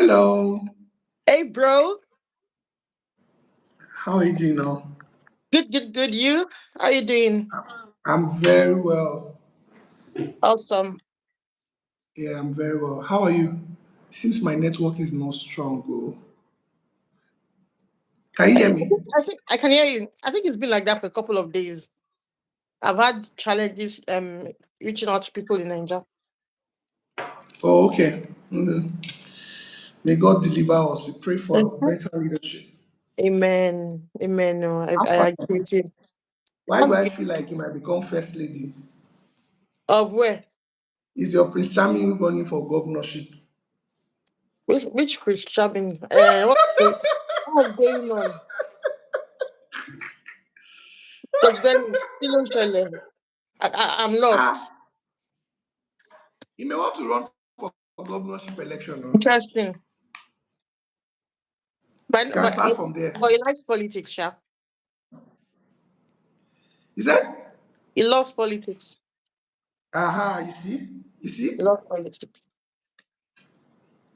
Hello, Hey, bro. how are you doing now? Good, good, good. You? How you doing? I'm very well. Awesome. Yeah, I'm very well. How are you? Seems my network is not strong. Oh. Can you I hear think, me? I think I can hear you. I think it's been like that for a couple of days. I've had challenges reaching out to people in Nigeria. Oh, okay. May God deliver us. We pray for Mhm. better leadership. Amen. Amen. No, I, How I far? agree with you. Why do I'm I good. feel like you might become first lady? Of where? Is your Prince Charming running for governorship? Which Christian? What's going on? Coach Dennis, still Shelley. I'm lost. Ah, he may want to run for governorship election. No? Interesting. You But can but start from there. but he likes politics, Sha. Is that? He loves politics. Aha, you see? You He see? loves politics.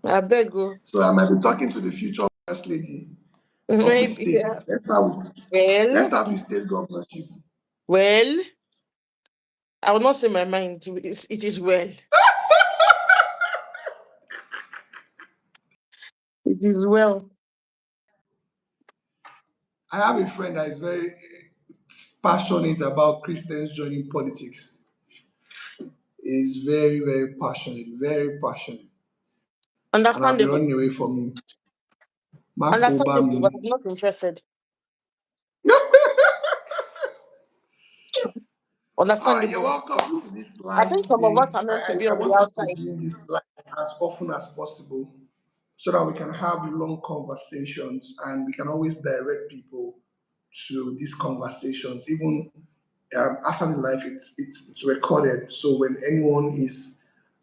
I beg you. So I might be talking to the future first lady. Of which Maybe, state? yeah. Let's Well, start with state governorship. well, I will not say my mind. It is well. It is well. I have a friend that is very passionate about Christians joining politics. He's very, very passionate, very passionate. And I've been Understandable. running away from him. Mark Understandable, but Obama. I'm not interested. All right, you're Understandable. welcome to this I live think some of today. us are meant to be I on the want us to outside. be doing this live as often as possible so that we can have long conversations and we can always direct people to these conversations. Even after the live, it's recorded. So when anyone is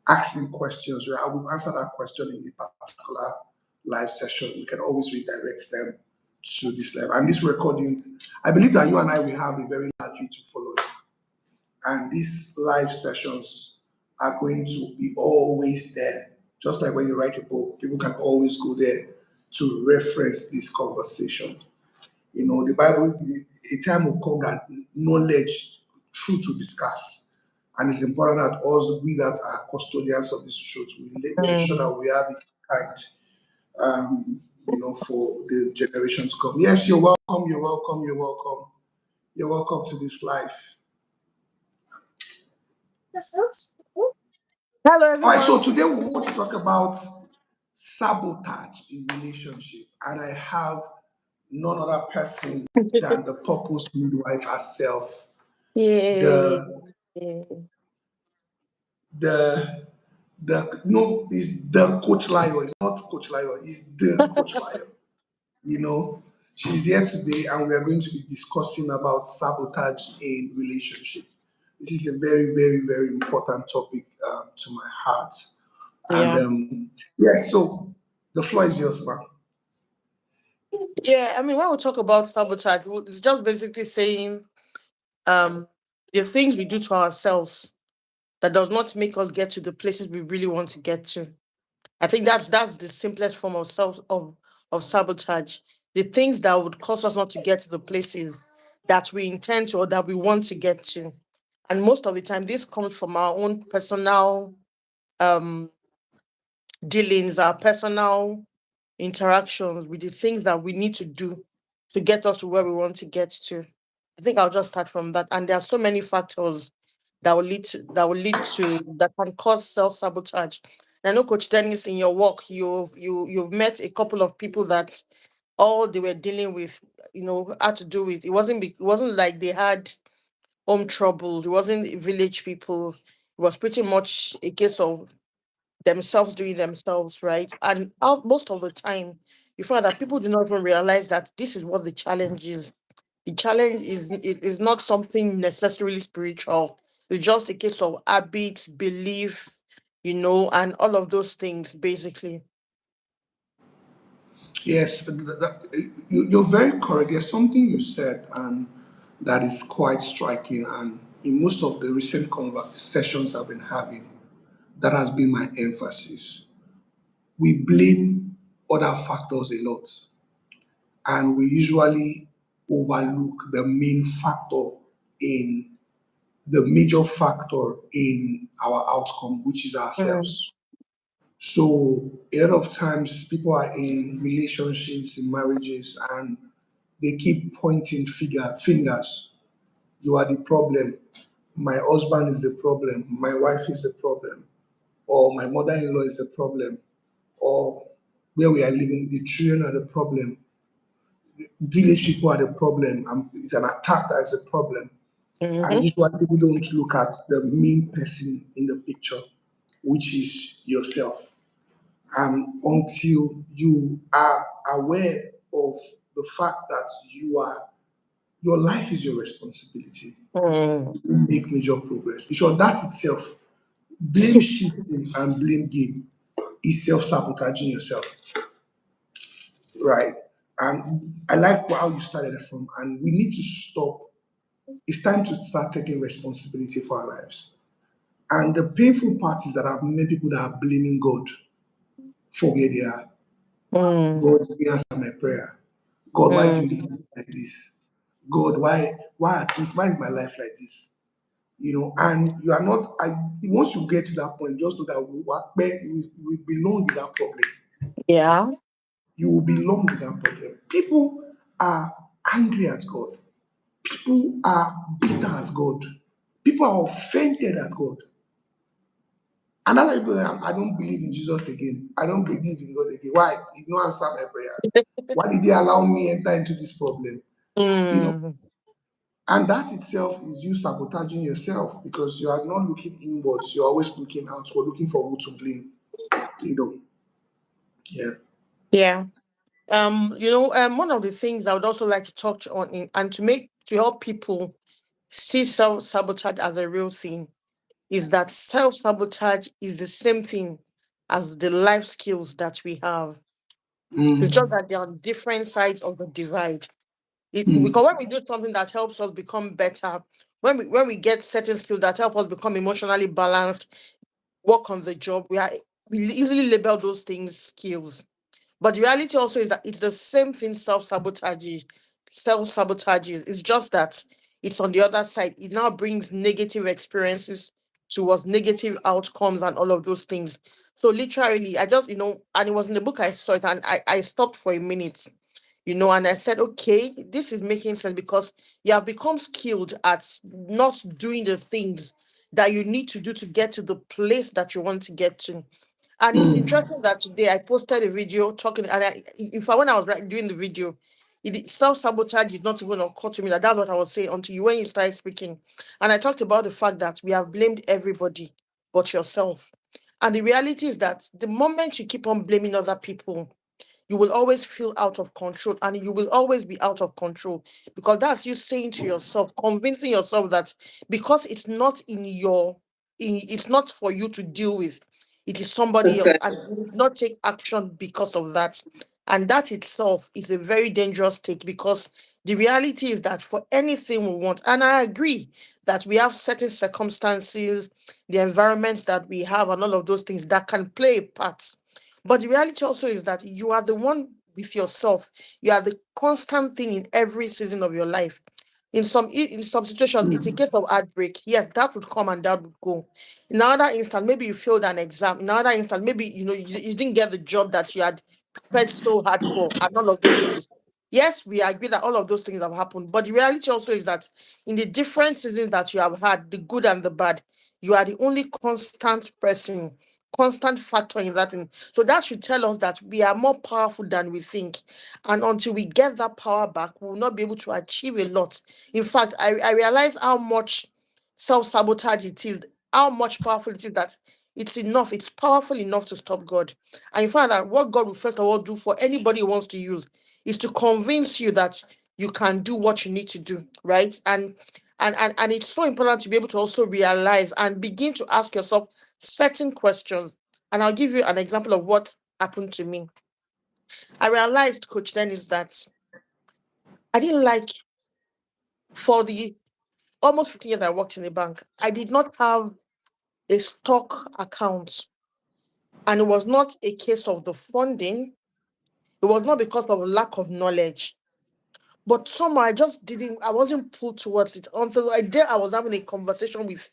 asking questions, we've answered that question in a particular live session, we can always redirect them to this live. And these recordings, I believe that you and I will have a very large to follow. And these live sessions are going to be always there. Just like when you write a book, people can always go there to reference this conversation. You know, the Bible, a time will come that knowledge, truth will be scarce. And it's important that us, we that are custodians of this truth, we ensure that Mm. we have it right, for the generations to come. Yes, you're welcome, you're welcome, you're welcome. You're welcome to this life. Hello, All right, so everyone. today we want to talk about sabotage in relationship, and I have none other person than the purpose midwife herself, Yeah. the the no, is the coach liar. It's not coach liar, it's the coach liar. You know, she's here today, and we are going to be discussing about sabotage in relationship. This is a very, very, very important topic to my heart. And Yeah. yes, so the floor is yours, man. Yeah. I mean, when we talk about sabotage, it's just basically saying um the things we do to ourselves that does not make us get to the places we really want to get to. I think that's the simplest form of sabotage. The things that would cause us not to get to the places that we intend to or that we want to get to. And most of the time, this comes from our own personal um, dealings, our personal interactions with the things that we need to do to get us to where we want to get to. I think I'll just start from that. And there are so many factors that can cause self-sabotage. I know Coach Dennis, in your work, you've met a couple of people that all they were dealing with, had to do with it wasn't like they had home trouble, it wasn't village people. It was pretty much a case of themselves doing themselves, right? And most of the time, you find that people do not even realize that this is what the challenge is. The challenge is not something necessarily spiritual. It's just a case of habit, belief, and all of those things, basically. Yes, you're very correct. There's something you said, and that is quite striking. And in most of the recent conversations I've been having, that has been my emphasis. We blame other factors a lot, and we usually overlook in the major factor in our outcome, which is Mm, ourselves. So a lot of times people are in relationships, in marriages, and they keep pointing fingers. You are the problem. My husband is the problem. My wife is the problem. Or my mother-in-law is the problem. Or where we are living, the children are the problem. Village people are the problem. It's an attack that is the problem. And mhm, usually people don't look at the main person in the picture, which is yourself. And until you are aware of the fact that your life is your responsibility, mm. you will make major progress. In short, that itself, blame shifting and blame game is self-sabotaging yourself, right? And I like how you started it from, and we need to stop. It's time to start taking responsibility for our lives. And the painful part is that I've met people that are blaming God for where they are. Mm, God, you answer my prayer. God, why do you mm. do me like this? God, why at least, why is my life like this? And you are not, once you get to that point, just know that you will belong in that problem. Yeah. You will belong in that problem. People are angry at God. People are bitter at God. People are offended at God. And other people, I don't believe in Jesus again. I don't believe in God again. Why? He's not answered my prayer. Why did he allow me enter into this problem? You know, Mm. and that itself is you sabotaging yourself because you are not looking inwards. You're always looking outward, looking for who to blame. You know, yeah. Yeah. One of the things I would also like to touch on and to help people see self sabotage as a real thing is that self sabotage is the same thing as the life skills that we have. It's just Mm, that they're on different sides of the divide. mm, Because when we do something that helps us become better, when we get certain skills that help us become emotionally balanced, work on the job, we easily label those things skills. But the reality also is that it's the same thing self sabotages. It's just that it's on the other side. It now brings negative experiences towards negative outcomes and all of those things. So literally, I just, and it was in the book I saw it and I stopped for a minute, and I said, okay, this is making sense because you have become skilled at not doing the things that you need to do to get to the place that you want to get to. And it's mm, interesting that today I posted a video talking, and when I was doing the video, self sabotage did not even occur to me that's what I was saying until when you started speaking. And I talked about the fact that we have blamed everybody but yourself. And the reality is that the moment you keep on blaming other people, you will always feel out of control and you will always be out of control because that's you saying to yourself, convincing yourself that because it's not for you to deal with, it is somebody else and you will not take action because of that. And that itself is a very dangerous take because the reality is that for anything we want, and I agree that we have certain circumstances, the environments that we have, and all of those things that can play a part, but the reality also is that you are the one with yourself. You are the constant thing in every season of your life. In some situations, it's a mm, case of heartbreak. Yes, that would come and that would go. In another instance, maybe you failed an exam. In another instance, maybe you didn't get the job that you had prepared so hard for, and all of those things. Yes, we agree that all of those things have happened. But the reality also is that in the different seasons that you have had, the good and the bad, you are the only constant person, constant factor in that thing. So that should tell us that we are more powerful than we think. And until we get that power back, we will not be able to achieve a lot. In fact, I realize how much self-sabotage it is, how much powerful it is that it's powerful enough to stop God. And in fact, that what God will first of all do for anybody who wants to use is to convince you that you can do what you need to do, right? And it's so important to be able to also realize and begin to ask yourself certain questions. And I'll give you an example of what happened to me. I realized, Coach Dennis, that I didn't like for the almost 15 years I worked in a bank, I did not have a stock account. And it was not a case of the funding, It was not because of a lack of knowledge, but somehow I wasn't pulled towards it until I was having a conversation with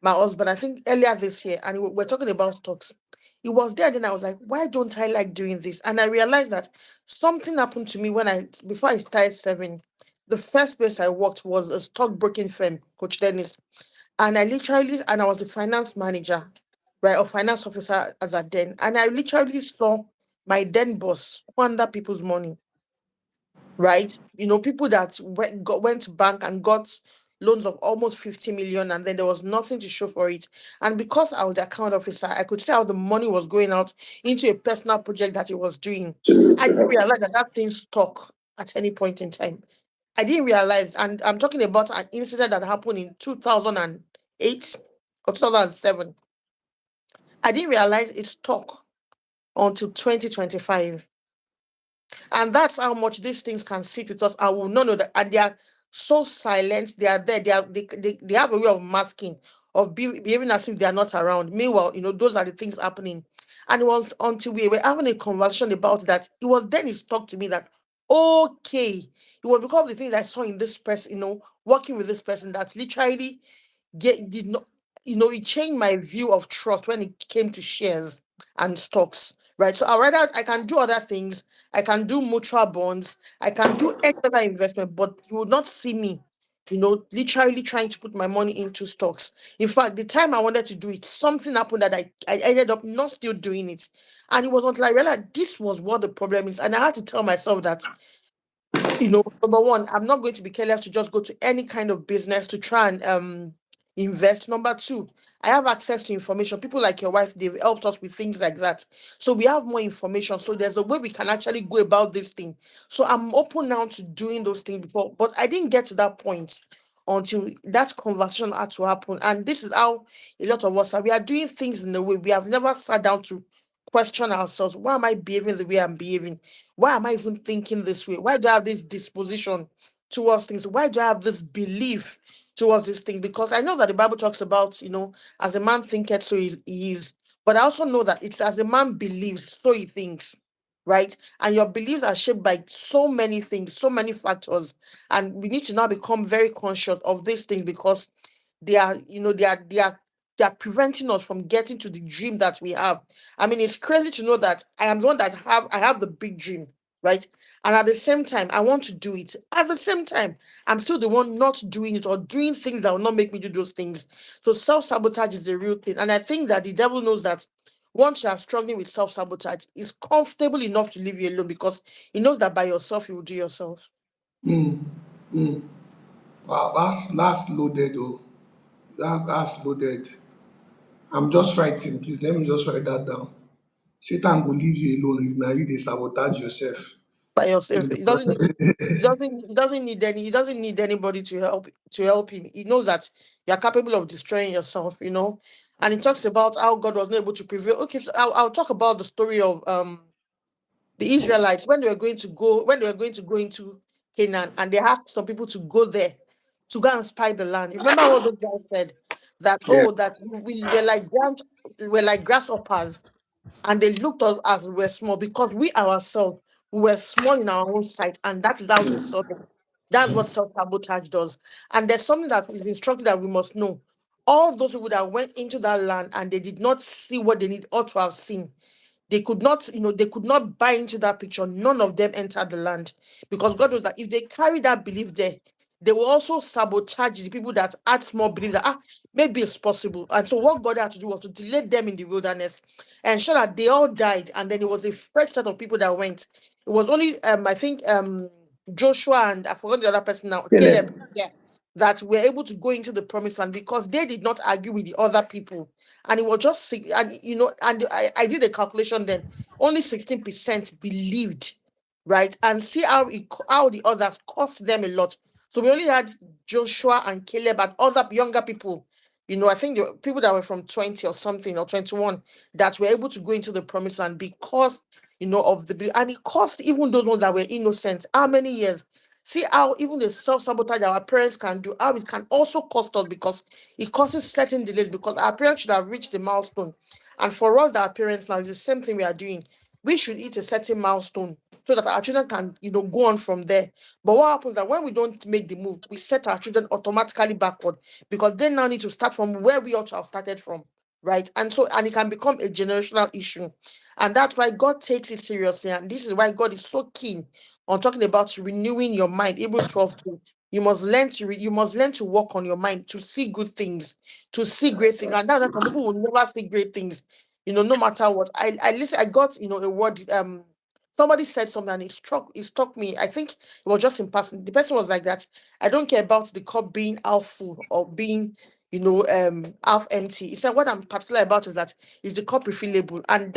my husband, I think earlier this year, and we're talking about stocks. It was there, then I was like, why don't I like doing this? And I realized that something happened to me before I started serving. The first place I worked was a stockbroking firm, Coach Dennis. And I was the finance manager, right, or finance officer as at then. And I literally saw my then boss squander people's money, right? People that went to bank and got loans of almost 50 million, and then there was nothing to show for it. And because I was the account officer, I could see how the money was going out into a personal project that he was doing. I didn't realize that that thing stuck at any point in time. I didn't realize, and I'm talking about an incident that happened in 2008 or 2007. I didn't realize it stuck until 2025. And that's how much these things can sit with us. I will not know that. And they are so silent. They are there. They have a way of masking, of behaving as if they are not around. Meanwhile, those are the things happening. And it was until we were having a conversation about that. It was then he talked to me that, okay, it was because of the things I saw in this person, working with this person, that literally did not, it changed my view of trust when it came to shares and stocks, right? So I can do other things. I can do mutual bonds. I can do any other investment, but you would not see me, literally trying to put my money into stocks. In fact, the time I wanted to do it, something happened that I ended up not still doing it. And it was until I realized this was what the problem is. And I had to tell myself that, number one, I'm not going to be careless to just go to any kind of business to try and invest. Number two, I have access to information. People like your wife, they've helped us with things like that. So we have more information. So there's a way we can actually go about this thing. So I'm open now to doing those things before, but I didn't get to that point until that conversation had to happen. And this is how a lot of us are. We are doing things in a way we have never sat down to question ourselves. Why am I behaving the way I'm behaving? Why am I even thinking this way? Why do I have this disposition towards things? Why do I have this belief towards this thing? Because I know that the Bible talks about, as a man thinketh, so he is. But I also know that it's as a man believes, so he thinks, right? And your beliefs are shaped by so many things, so many factors. And we need to now become very conscious of these things because they are, they are preventing us from getting to the dream that we have. I mean, it's crazy to know that I am the one that I have the big dream, right? And at the same time, I want to do it. At the same time, I'm still the one not doing it or doing things that will not make me do those things. So self-sabotage is the real thing. And I think that the devil knows that once you are struggling with self-sabotage, he's comfortable enough to leave you alone because he knows that by yourself, you will do yourself. Mm, mm. Wow, that's loaded, oh. That's loaded. I'm just writing. Please let me just write that down. Satan will leave you alone if now you dey sabotage yourself. By In yourself. the He doesn't need process. he doesn't need anybody to help him. He knows that you're capable of destroying yourself. And he talks about how God was not able to prevail. Okay, so I'll talk about the story of the Israelites when they were going to go into Canaan, and they asked some people to go there to go and spy the land. You remember what those guys said? That, Yeah. that we're like grasshoppers, and they looked at us as we were small because we ourselves we were small in our own sight, and that is how they saw them. That's what self-sabotage does. And there's something that is instructed that we must know. All those people that went into that land and they did not see what they need ought to have seen, they could not buy into that picture. None of them entered the land because God knows that if they carry that belief there, they will also sabotage the people that had small belief that maybe it's possible. And so what God had to do was to delay them in the wilderness and ensure that they all died. And then it was a fresh set of people that went. It was only I think Joshua and I forgot the other person now, Caleb. Caleb, yeah, that were able to go into the promised land because they did not argue with the other people. And it was just and I did a calculation then. Only 16% believed, right? And see how the others cost them a lot. So we only had Joshua and Caleb and other younger people. I think the people that were from 20 or something or 21 that were able to go into the promised land because of and it cost even those ones that were innocent. How many years? See how even the self-sabotage our parents can do, how it can also cost us because it causes certain delays because our parents should have reached the milestone. And for us, that our parents now, it's the same thing we are doing. We should hit a certain milestone so that our children can, go on from there. But what happens that when we don't make the move, we set our children automatically backward because they now need to start from where we ought to have started from, right? And it can become a generational issue. And that's why God takes it seriously. And this is why God is so keen on talking about renewing your mind. Hebrews 12 2. You must learn to work on your mind, to see good things, to see great things. And that's why some people will never see great things, no matter what. I got, a word, somebody said something and it struck me. I think it was just in passing. The person was like that. I don't care about the cup being half full or being, half empty. He said what I'm particular about is that is the cup refillable. And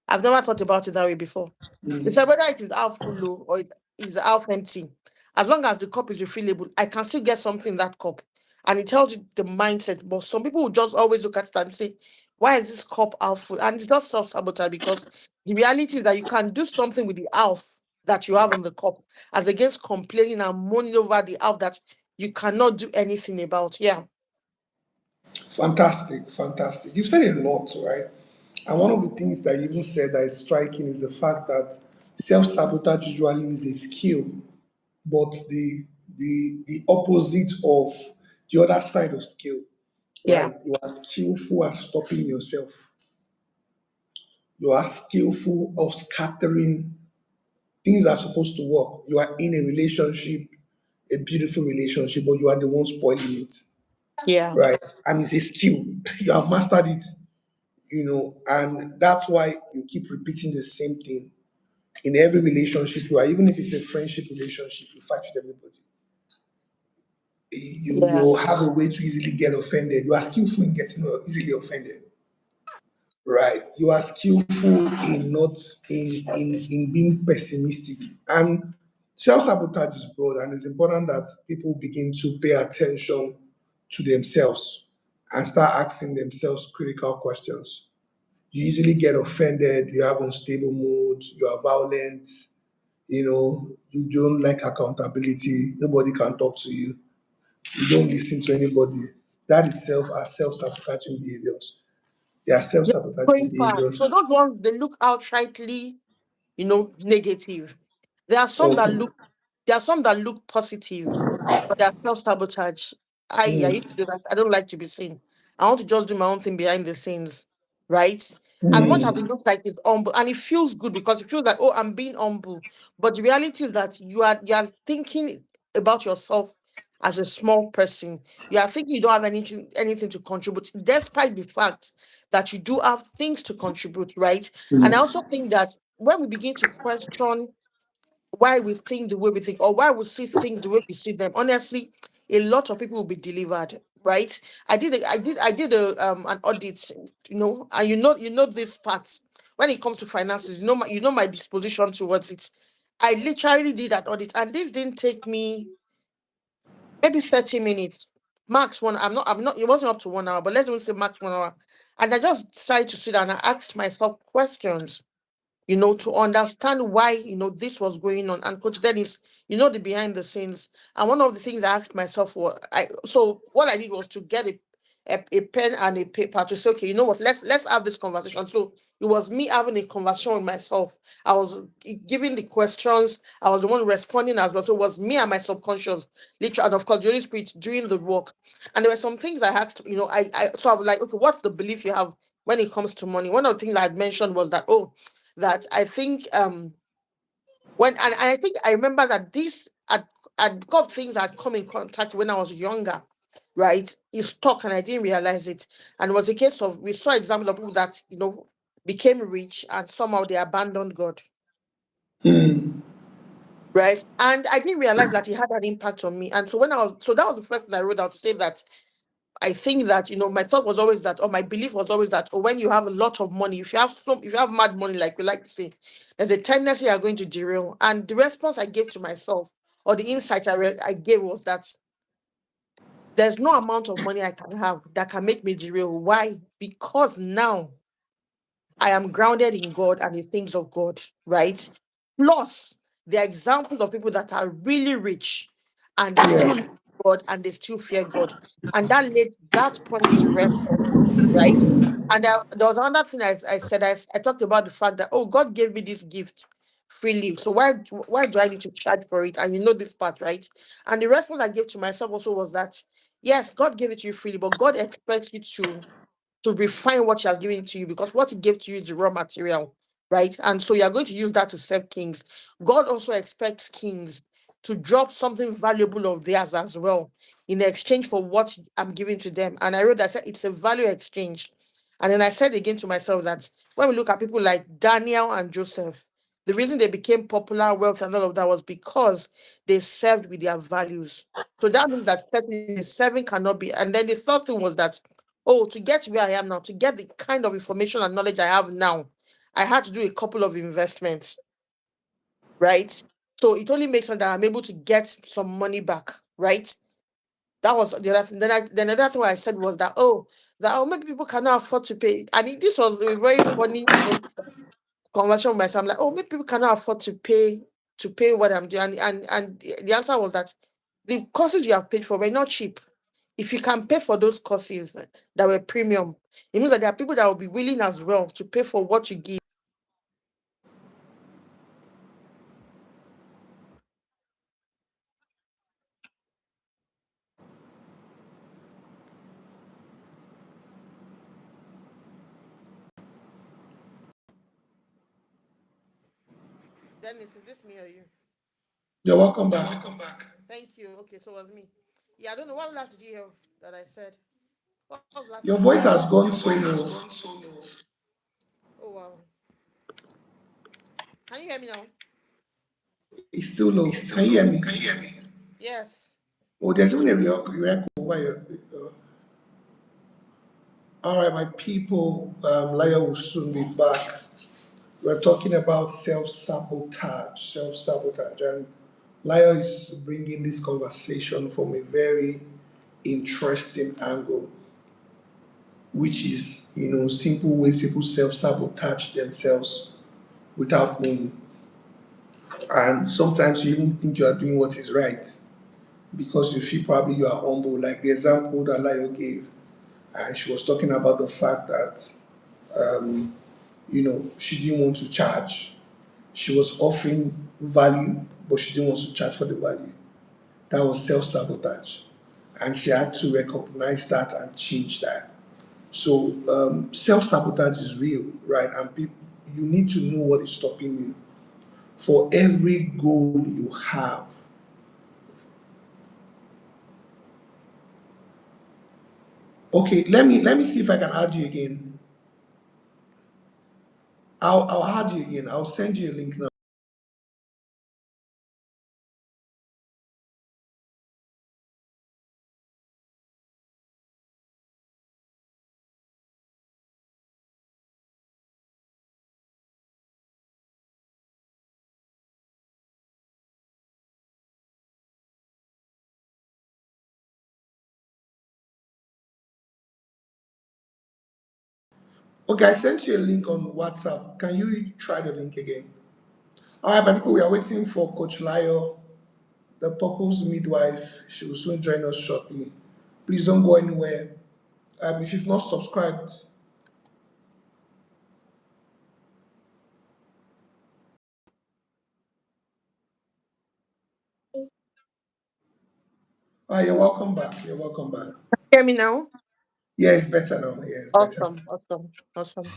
I've never thought about it that way before. He said whether it is half full or it is half empty, as long as the cup is refillable, I can still get something in that cup. And it tells you the mindset. But some people will just always look at it and say, why is this cup half full? And it's just self-sabotage because the reality is that you can do something with the half that you have in the cup, as against complaining and moaning over the half that you cannot do anything about. Yeah. Fantastic, fantastic. You've said a lot, right? And one of the things that you even said that is striking is the fact that self-sabotage usually is a skill, but the opposite of the other side of skill, Yeah. right? You are skillful at stopping yourself. You are skillful of scattering things that are supposed to work. You are in a relationship, a beautiful relationship, but you are the one spoiling it, Yeah. right? And it's a skill. You have mastered it, and that's why you keep repeating the same thing in every relationship you are, even if it's a friendship relationship, you fight with everybody. Yeah. You have a way to easily get offended. You are skillful in getting easily offended, right? You are skillful in not in being pessimistic. And self-sabotage is broad, and it's important that people begin to pay attention to themselves and start asking themselves critical questions. You easily get offended, you have unstable mood, you are violent, you don't like accountability, nobody can talk to you, you don't listen to anybody. That itself are self-sabotaging behaviors. They are Yeah. self-sabotaging Going far. So behaviors. those ones they look outrightly, negative. There are some that Okay. look positive, but they're self-sabotage. I used to do that. I don't like to be seen. I want to just do my own thing behind the scenes, right? As much as it looks like it's humble, and it feels good because it feels like, oh, I'm being humble. But the reality is that you are thinking about yourself as a small person. You are thinking you don't have anything to contribute, despite the fact that you do have things to contribute, right? And I also think that when we begin to question why we think the way we think or why we see things the way we see them, honestly, a lot of people will be delivered, right? I did an audit, and you know this part. When it comes to finances, you know my disposition towards it. I literally did that audit, and this didn't take me maybe 30 minutes, max one. I'm not it wasn't up to 1 hour, but let's even say max 1 hour. And I just decided to sit down and asked myself questions, to understand why, this was going on. And Coach Dennis, the behind the scenes. And one of the things I asked myself so what I did was to get a pen and a paper to say, okay, you know what, let's have this conversation. So it was me having a conversation with myself. I was giving the questions, I was the one responding as well. So it was me and my subconscious, literally, and of course the Holy Spirit doing the work. And there were some things I asked, so I was like, okay, what's the belief you have when it comes to money? One of the things I had mentioned was that, that I think and I think I remember that this I'd got things I'd come in contact when I was younger, right? It stuck and I didn't realize it. And it was a case of we saw examples of people that, became rich and somehow they abandoned God. Right. And I didn't realize that it had an impact on me. And so that was the first thing I wrote down to say that I think that, my thought was always that, or my belief was always that, when you have a lot of money, if you have mad money, like we like to say, there's a tendency you're going to derail. And the response I gave to myself, or the insight I gave, was that there's no amount of money I can have that can make me derail. Why? Because now I am grounded in God and the things of God, right? Plus, there are examples of people that are really rich and they still Yeah. love God and they still fear God. And that laid that point to rest for me, right? And there was another thing I said. I talked about the fact that, oh, God gave me this gift freely. So why do I need to charge for it? And you know this part, right? And the response I gave to myself also was that yes, God gave it to you freely, but God expects you to refine what He has given to you, because what He gave to you is the raw material, right? And so you are going to use that to serve kings. God also expects kings to drop something valuable of theirs as well in exchange for what I'm giving to them. And I wrote that, I said it's a value exchange. And then I said again to myself that when we look at people like Daniel and Joseph, the reason they became popular, wealth, and all of that was because they served with their values. So that means that certainly serving cannot be. And then the third thing was that, oh, to get to where I am now, to get the kind of information and knowledge I have now, I had to do a couple of investments, right? So it only makes sense that I'm able to get some money back, right? That was the other thing. Then another thing I said was that, maybe people cannot afford to pay. And this was a very funny, conversation with myself. I'm like, oh, maybe people cannot afford to pay what I'm doing. And the answer was that the courses you have paid for were not cheap. If you can pay for those courses that were premium, it means that there are people that will be willing as well to pay for what you give. Dennis, is this me or you? You're welcome back. Thank you. Okay, so it was me. Yeah, I don't know what last did you hear that I said. What was the last Your thing I voice said? has gone so low. Oh wow. Can you hear me now? It's still low. Can you hear me? Yes. Oh, there's even a react over here. All right, my people, Laya will soon be back. We're talking about self-sabotage, and Laya is bringing this conversation from a very interesting angle, which is, simple ways people self-sabotage themselves without knowing. And sometimes you even think you are doing what is right because you feel probably you are humble, like the example that Laya gave. And she was talking about the fact that, she didn't want to charge. She was offering value, but she didn't want to charge for the value. That was self sabotage. And she had to recognize that and change that. So, self sabotage is real, right? And you need to know what is stopping you. For every goal you have, okay, let me see if I can add you again. I'll add you again. I'll send you a link now. Okay, I sent you a link on WhatsApp. Can you try the link again? All right, my people, we are waiting for Coach Lio, the Purpose Midwife. She will soon join us shortly. Please don't go anywhere. If you've not subscribed, you're welcome back. You're welcome back. Hear me now? Yeah, it's better now. Yeah, it's better. Awesome, awesome, awesome.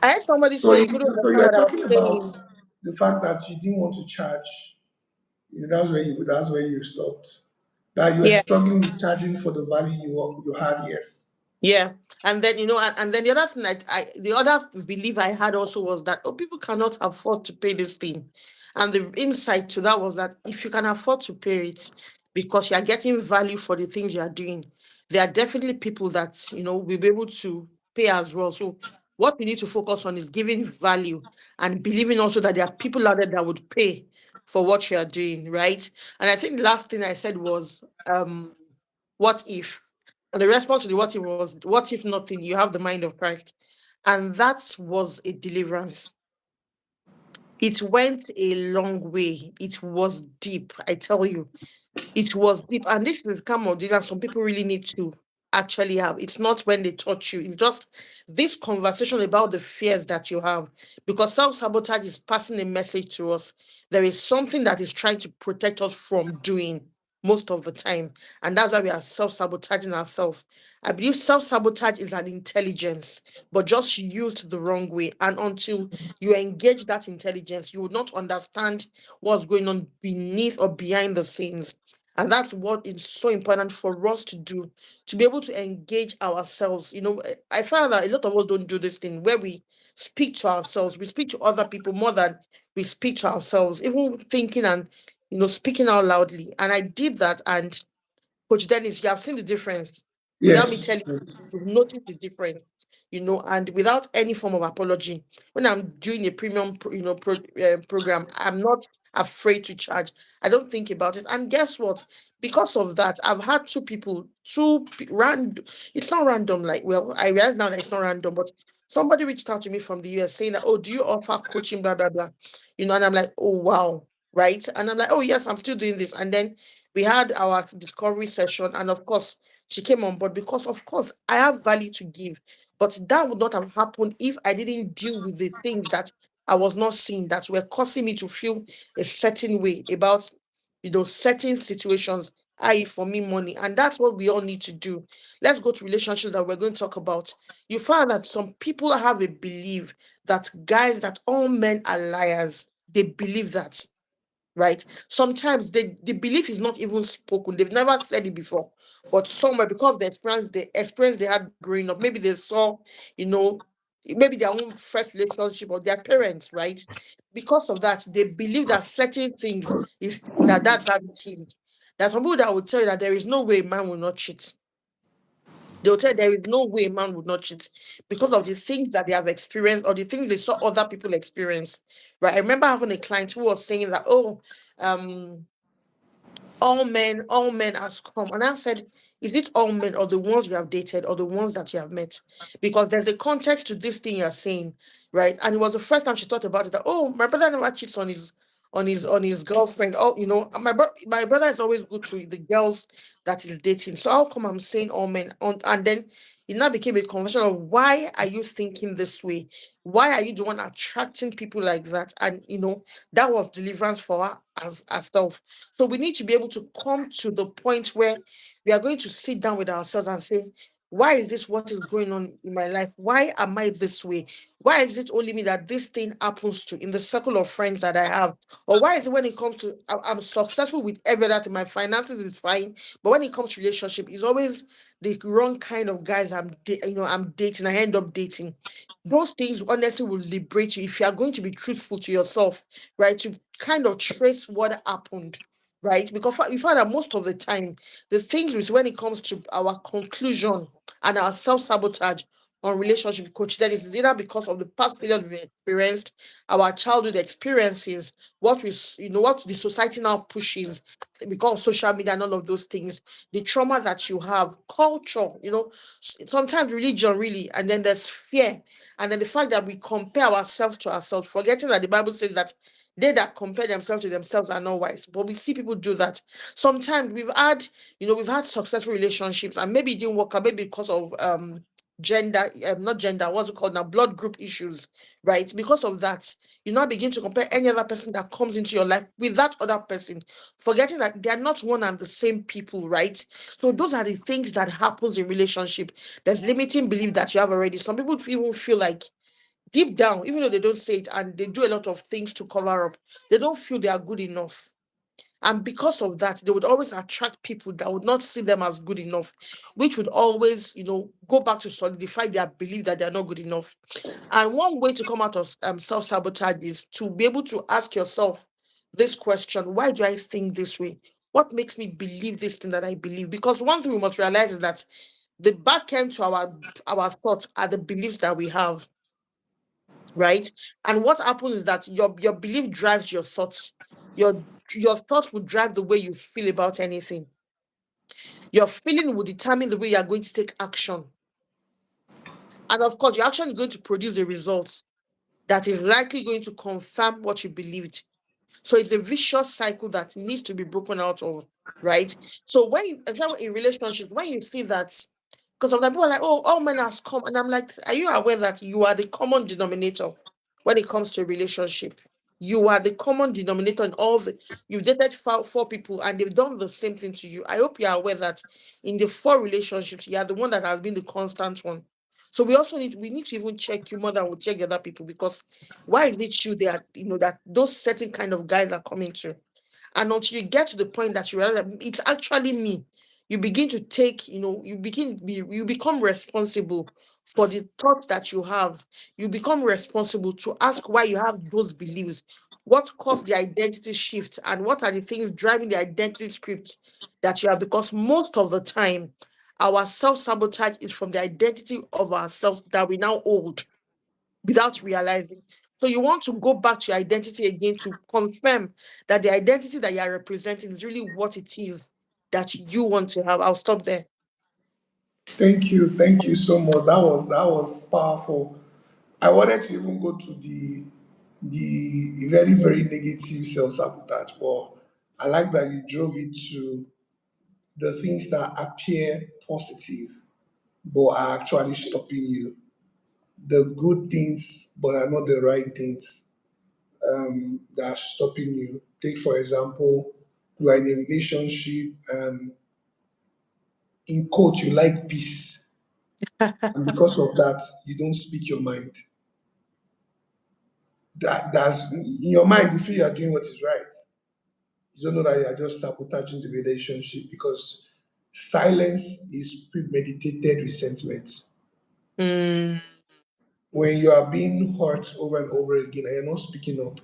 I heard somebody So say you you, couldn't so you understand were what I was talking about saying. the fact that you didn't want to charge. That's where you stopped. That you were Yeah. struggling with charging for the value you had. Yes. Yeah, and then and then the other thing the other belief I had also was that, oh, people cannot afford to pay this thing, and the insight to that was that if you can afford to pay it because you are getting value for the things you are doing, there are definitely people that will be able to pay as well. So what we need to focus on is giving value and believing also that there are people out there that would pay for what you are doing, right? And I think the last thing I said was, what if? And the response to the what if was, what if nothing? You have the mind of Christ. And that was a deliverance. It went a long way. It was deep. I tell you, it was deep. And this is the kind of deliverance some people really need to. actually have. It's not when they touch you. It's just this conversation about the fears that you have. Because self-sabotage is passing a message to us. There is something that is trying to protect us from doing most of the time. And that's why we are self-sabotaging ourselves. I believe self-sabotage is an intelligence, but just used the wrong way. And until you engage that intelligence, you will not understand what's going on beneath or behind the scenes. And that's what is so important for us to do, to be able to engage ourselves. I find that a lot of us don't do this thing where we speak to ourselves, we speak to other people more than we speak to ourselves, even thinking and speaking out loudly. And I did that, and Coach Dennis, you have seen the difference. Without me Yes. telling Yes. you, you've noticed the difference, and without any form of apology. When I'm doing a premium, program, I'm not afraid to charge. I don't think about it. And guess what? Because of that, I've had random. It's not random. Like, well, I realize now that it's not random, but somebody reached out to me from the US saying that, oh, do you offer coaching, blah blah blah, and I'm like, oh wow, right? And I'm like, oh yes, I'm still doing this, and then we had our discovery session, and of course she came on board because of course I have value to give, but that would not have happened if I didn't deal with the things that I was not seeing that were causing me to feel a certain way about certain situations, i.e. for me, money. And that's what we all need to do. Let's go to relationships that we're going to talk about. You find that some people have a belief that guys, that all men are liars. They believe that, right? Sometimes the belief is not even spoken. They've never said it before, but somewhere, because of the experience they had growing up, maybe they saw, you know, maybe their own first relationship or their parents, right? Because of that, they believe that certain things is that's how it is. There's some people that will tell you that there is no way a man will not cheat. They'll tell you there is no way a man would not cheat because of the things that they have experienced or the things they saw other people experience. Right. I remember having a client who was saying that, oh, um, all men has come. And I said, is it all men or the ones you have dated or the ones that you have met? Because there's a context to this thing you're saying, right? And it was the first time she thought about it that, oh, my brother never cheats on his girlfriend. Oh, and my brother is always good to the girls that he's dating. So how come I'm saying all men? And then it now became a conversation of, why are you thinking this way? Why are you the one attracting people like that? And that was deliverance for her as herself. So we need to be able to come to the point where we are going to sit down with ourselves and say, why is this what is going on in my life? Why am I this way? Why is it only me that this thing happens to in the circle of friends that I have? Or why is it when it comes to, I'm successful with every other thing, my finances is fine, but when it comes to relationship, it's always the wrong kind of guys I'm dating, I end up dating. Those things honestly will liberate you if you are going to be truthful to yourself, right? To kind of trace what happened, right? Because we find that most of the time, the things is when it comes to our conclusion and our self-sabotage on relationship, coach, that is either because of the past failures we experienced, our childhood experiences, what the society now pushes because of social media and all of those things, the trauma that you have, culture, sometimes religion, really, and then there's fear, and then the fact that we compare ourselves to ourselves, forgetting that the Bible says that they that compare themselves to themselves are not wise. But we see people do that. Sometimes we've had successful relationships, and maybe it didn't work out, maybe because of gender, not gender, what's it called now, blood group issues, right? Because of that, you now begin to compare any other person that comes into your life with that other person, forgetting that they are not one and the same people, right? So those are the things that happens in relationship. There's limiting belief that you have already. Some people even feel like deep down, even though they don't say it and they do a lot of things to cover up, they don't feel they are good enough. And because of that, they would always attract people that would not see them as good enough, which would always, go back to solidify their belief that they're not good enough. And one way to come out of self sabotage is to be able to ask yourself this question: why do I think this way? What makes me believe this thing that I believe? Because one thing we must realize is that the back end to our thoughts are the beliefs that we have, right? And what happens is that your belief drives your thoughts. Your thoughts will drive the way you feel about anything. Your feeling will determine the way you are going to take action. And of course, your action is going to produce a result that is likely going to confirm what you believed. So it's a vicious cycle that needs to be broken out of, right? So example, in relationships, when you see that Because sometimes people are like, oh, all men has come. And I'm like, are you aware that you are the common denominator when it comes to a relationship? You are the common denominator in all the, you've dated four people and they've done the same thing to you. I hope you're aware that in the four relationships, you are the one that has been the constant one. So we need to even check you more than we check the other people, because why is it you that, that those certain kind of guys are coming to? And until you get to the point that you realize that it's actually me, you begin to take, you become responsible for the thoughts that you have. You become responsible to ask why you have those beliefs, what caused the identity shift, and what are the things driving the identity script that you have. Because most of the time, our self-sabotage is from the identity of ourselves that we now hold without realizing. So you want to go back to your identity again to confirm that the identity that you are representing is really what it is that you want to have. I'll stop there. Thank you so much. That was powerful. I wanted to even go to the very very negative self sabotage, but I like that you drove it to the things that appear positive but are actually stopping you. The good things but are not the right things that are stopping you. Take for example, you are in a relationship and in quote you like peace, and because of that you don't speak your mind. That's in your mind you feel you are doing what is right. You don't know that you are just sabotaging the relationship because silence is premeditated resentment. Mm, When you are being hurt over and over again and you're not speaking up,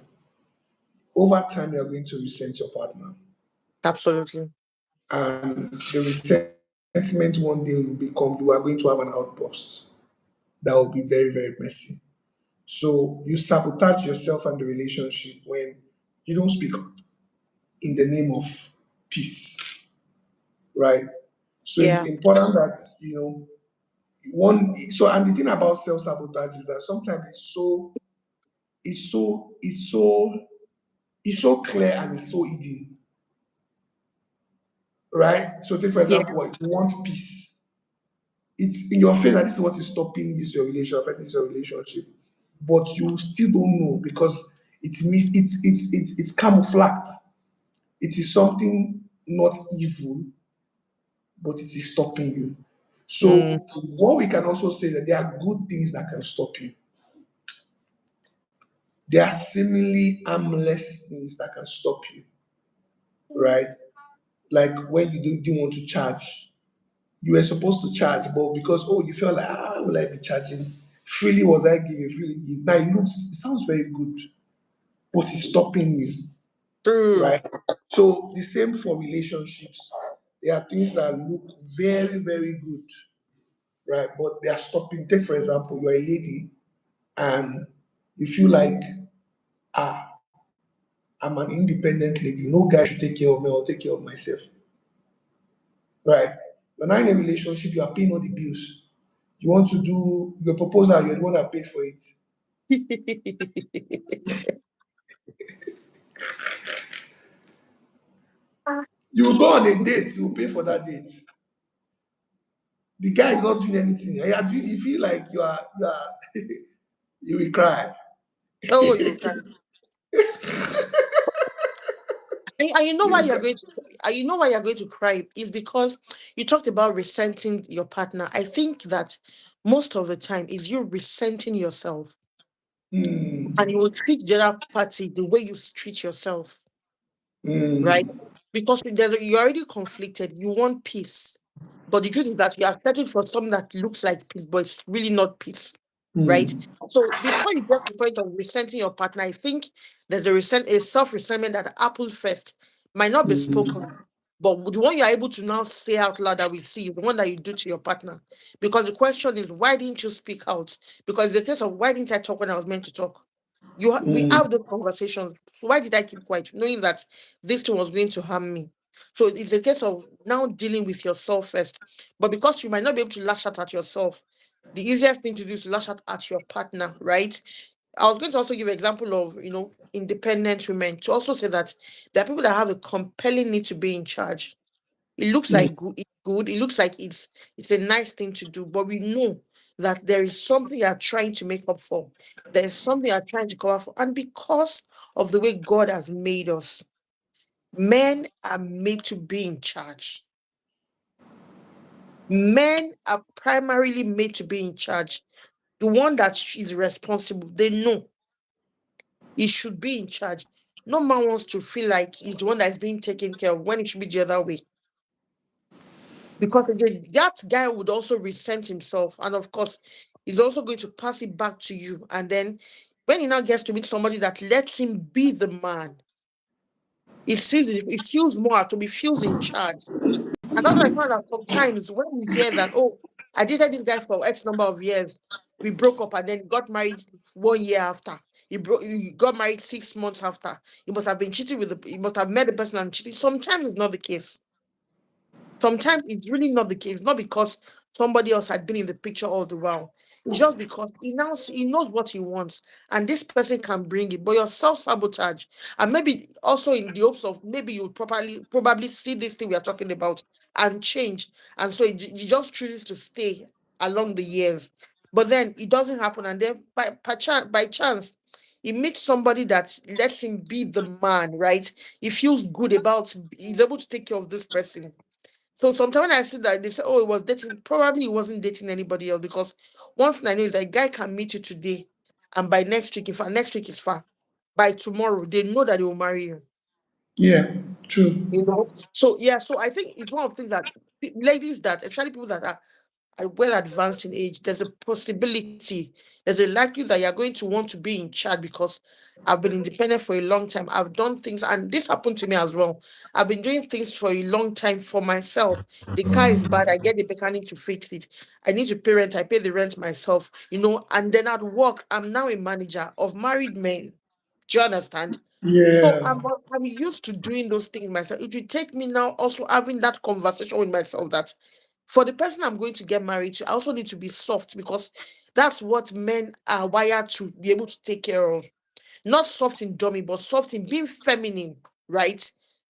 over time you are going to resent your partner. absolutely. And the resentment one day will become you are going to have an outburst that will be very, very messy. So you sabotage yourself and the relationship when you don't speak up in the name of peace, right? So it's Yeah. important that one. So and the thing about self sabotage is that sometimes it's so it's so it's so clear and it's so hidden, right? So take for Yeah. example, what you want peace. It's in your face that this is what is stopping this your relationship, affecting this your relationship, but you still don't know because it's camouflaged. It is something not evil, but it is stopping you. Mm, So what we can also say that there are good things that can stop you. There are seemingly harmless things that can stop you, right? Like when you didn't want to charge, you were supposed to charge, but because you felt like will I be charging? Freely was I giving, freely give. Now it sounds very good, but it's stopping you, true. right? So the same for relationships. There are things that look very, very good, right? But they are stopping. Take for example, you're a lady and you feel like, ah, I'm an independent lady. No guy should take care of me. I'll take care of myself, right? You're not in a relationship. You are paying all the bills. You want to do your proposal. You're the one that paid for it. You will go on a date. You will pay for that date. The guy is not doing anything. You feel like you will cry. Oh, you can. And you know why You you're will going to you know why you're going to cry is because you talked about resenting your partner. I think that most of the time is you resenting yourself, and you will treat the other party the way you treat yourself, right? mm, Because you're already conflicted. You want peace. But the truth is that you are searching for something that looks like peace, but it's really not peace, right? mm, So before you get to the point of resenting your partner, I think there's a self-resentment that happens first. Might not be mm, spoken, but the one you're able to now say out loud that we see is the one that you do to your partner. Because the question is, why didn't you speak out? Because it's the case of why didn't I talk when I was meant to talk? We mm, have those conversations. So why did I keep quiet, knowing that this thing was going to harm me? So it's a case of now dealing with yourself first. But because you might not be able to lash out at yourself, the easiest thing to do is to lash out at your partner, right? I was going to also give an example of, independent women to also say that there are people that have a compelling need to be in charge. It looks mm, like good, good. It looks like it's a nice thing to do, but we know that there is something you are trying to make up for. There is something you are trying to cover for. And because of the way God has made us, men are made to be in charge. Men are primarily made to be in charge. The one that is responsible, they know he should be in charge. No man wants to feel like he's the one that is being taken care of when it should be the other way. Because again, that guy would also resent himself. And of course, he's also going to pass it back to you. And then when he now gets to meet somebody that lets him be the man, he feels more at home, he feels in charge. And that's why I found that sometimes when we hear that, oh, I dated this guy for X number of years, we broke up and then got married 1 year after. He got married 6 months after. He must have been cheating he must have met the person and cheating. Sometimes it's not the case. Sometimes it's really not the case, not because somebody else had been in the picture all the while. It's just because he knows what he wants, and this person can bring it. But your self-sabotage, and maybe also in the hopes of maybe you probably see this thing we are talking about and change, and so he just chooses to stay along the years. But then it doesn't happen, and then by chance, he meets somebody that lets him be the man, right? He feels good about, he's able to take care of this person. So sometimes when I see that they say, oh, it was dating, probably he wasn't dating anybody else, because one thing I know is that a guy can meet you today and by next week, in fact, next week is far. By tomorrow, they know that they will marry you. Yeah, true. You know? So yeah, so I think it's one of the things that ladies that, especially people that are well advanced in age, there's a possibility, there's a likelihood that you're going to want to be in charge, because I've been independent for a long time. I've done things, and this happened to me as well. I've been doing things for a long time for myself. The car is bad, I get the mechanic to fix it. I need to pay rent, I pay the rent myself, and then at work, I'm now a manager of married men. Do you understand? So Yeah, I'm used to doing those things myself. It will take me now also having that conversation with myself that for the person I'm going to get married to, I also need to be soft, because that's what men are wired to be able to take care of. Not soft in dummy, but soft in being feminine, right?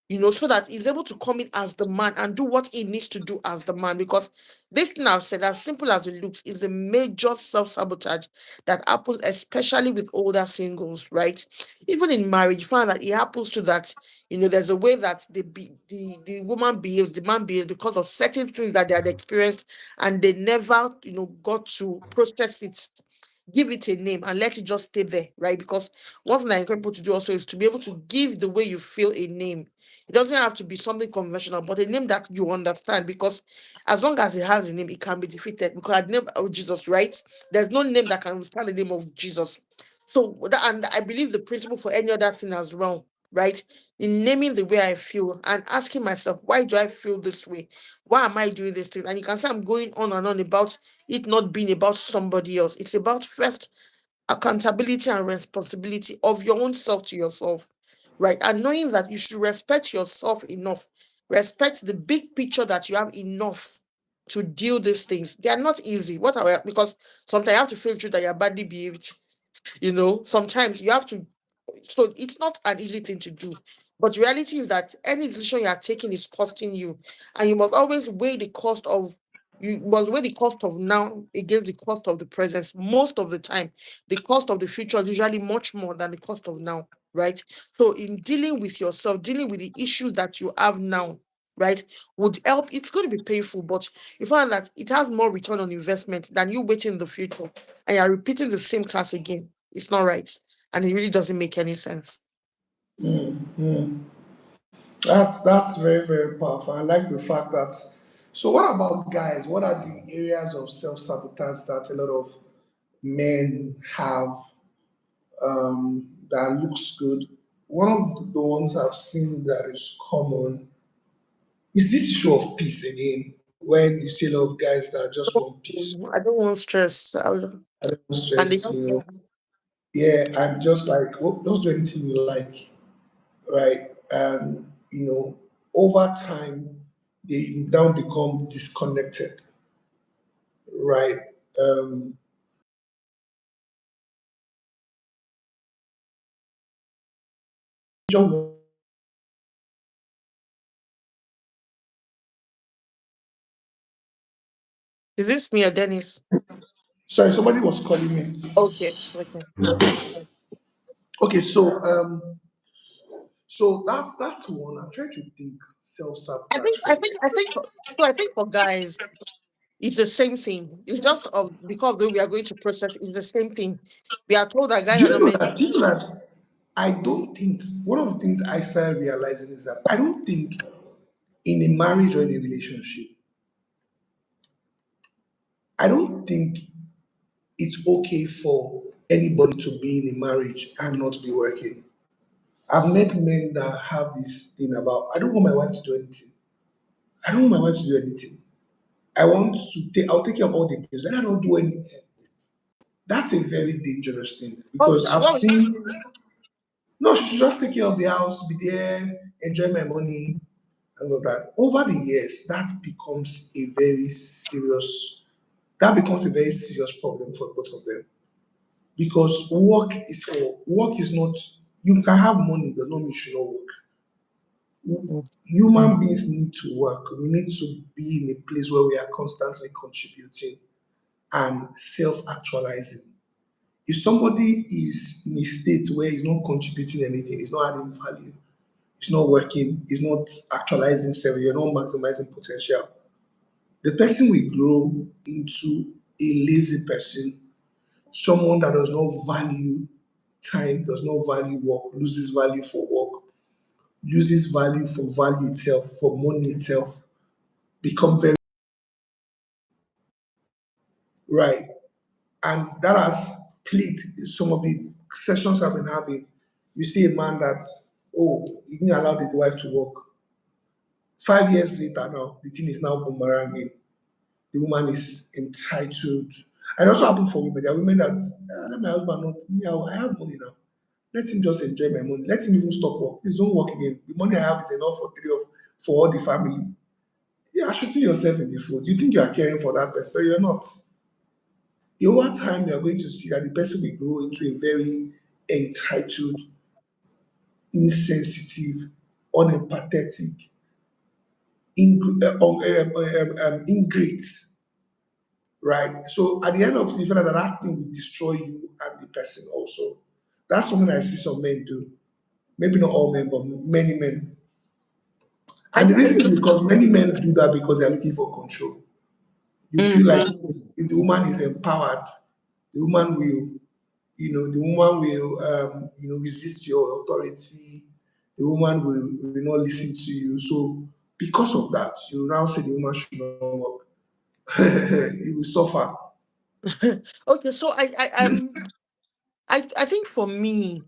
So that he's able to come in as the man and do what he needs to do as the man. Because this thing I've said, as simple as it looks, is a major self-sabotage that happens, especially with older singles, right? Even in marriage, you find that it happens to that. There's a way that the woman behaves, the man behaves, because of certain things that they had experienced, and they never, got to process it, give it a name, and let it just stay there, right? Because one thing I encourage people to do also is to be able to give the way you feel a name. It doesn't have to be something conventional, but a name that you understand, because as long as it has a name, it can be defeated. Because at the name of Jesus, right? There's no name that can withstand the name of Jesus. So, and I believe the principle for any other thing as well, right? In naming the way I feel and asking myself, why do I feel this way? Why am I doing this thing? And you can say I'm going on and on about it not being about somebody else. It's about first accountability and responsibility of your own self to yourself, right? And knowing that you should respect yourself enough, respect the big picture that you have enough to deal these things. They are not easy. Because sometimes you have to feel through that you're badly behaved. Sometimes you have to, so it's not an easy thing to do. But the reality is that any decision you are taking is costing you. And you must always weigh the cost of you must weigh the cost of now against the cost of the present. Most of the time, the cost of the future is usually much more than the cost of now, right? So in dealing with yourself, dealing with the issues that you have now, right, would help. It's going to be painful, but you find that it has more return on investment than you waiting in the future and you're repeating the same class again. It's not right. And it really doesn't make any sense. that's very, very powerful. I like the fact that. So, what about guys? What are the areas of self sabotage that a lot of men have that looks good? One of the ones I've seen that is common is this issue of peace again. When you see a lot of guys that just want peace, I don't want stress. I don't want And they stress, don't care. Yeah, I'm just like, well, just do anything you like, right? And over time, they now become disconnected, right? Um, Is this me or Dennis? Sorry, somebody was calling me. Okay, okay. Okay, so that's one. I'm trying to think. Self I sabotage think, for I me. think, I think. So I think for guys, it's the same thing. It's just because we are going to process. It's the same thing. We are told that Do guys are you not know meant. that? Do you know that? I don't think one of the things I started realizing is that I don't think in a marriage or in a relationship, I don't think it's okay for anybody to be in a marriage and not be working. I've met men that have this thing about I don't want my wife to do anything. I don't want my wife to do anything. I want to take I'll take care of all the bills. Let her not do anything. That's a very dangerous thing Oh, because she I've won't. seen no, she should just take care of the house, be there, enjoy my money, and all that. Over the years, that becomes a very serious problem for both of them. Because work is not you can have money, does not mean you should not work. Human beings need to work. We need to be in a place where we are constantly contributing and self-actualizing. If somebody is in a state where he's not contributing anything, he's not adding value, he's not working, he's not actualizing self, you're not maximizing potential, the person will grow into a lazy person, someone that does not value time, does not value work, loses value for work, uses value for value itself, for money itself, become very right. And that has played in some of the sessions I've been having. You see a man that, oh, he didn't allow the wife to work. 5 years later now, the thing is now boomeranging. The woman is entitled. And it also happened for women. There are women that, let my husband not, me, I have money now. Let him just enjoy my money. Let him even stop work. Please don't work again. The money I have is enough for all the family. You are shooting yourself in the foot. You think you are caring for that person, but you're not. Over time, you are going to see that the person will grow into a very entitled, insensitive, unempathetic, ingrate, right? So at the end of the day, you find out that that thing will destroy you and the person also. That's something I see some men do. Maybe not all men, but many men. I And the think. reason is because many men do that because they're looking for control. You feel like if the woman is empowered, the woman will, the woman will, resist your authority. The woman will not listen to you. So because of that, you now say the woman should not work. It will suffer. Okay, so I think for me,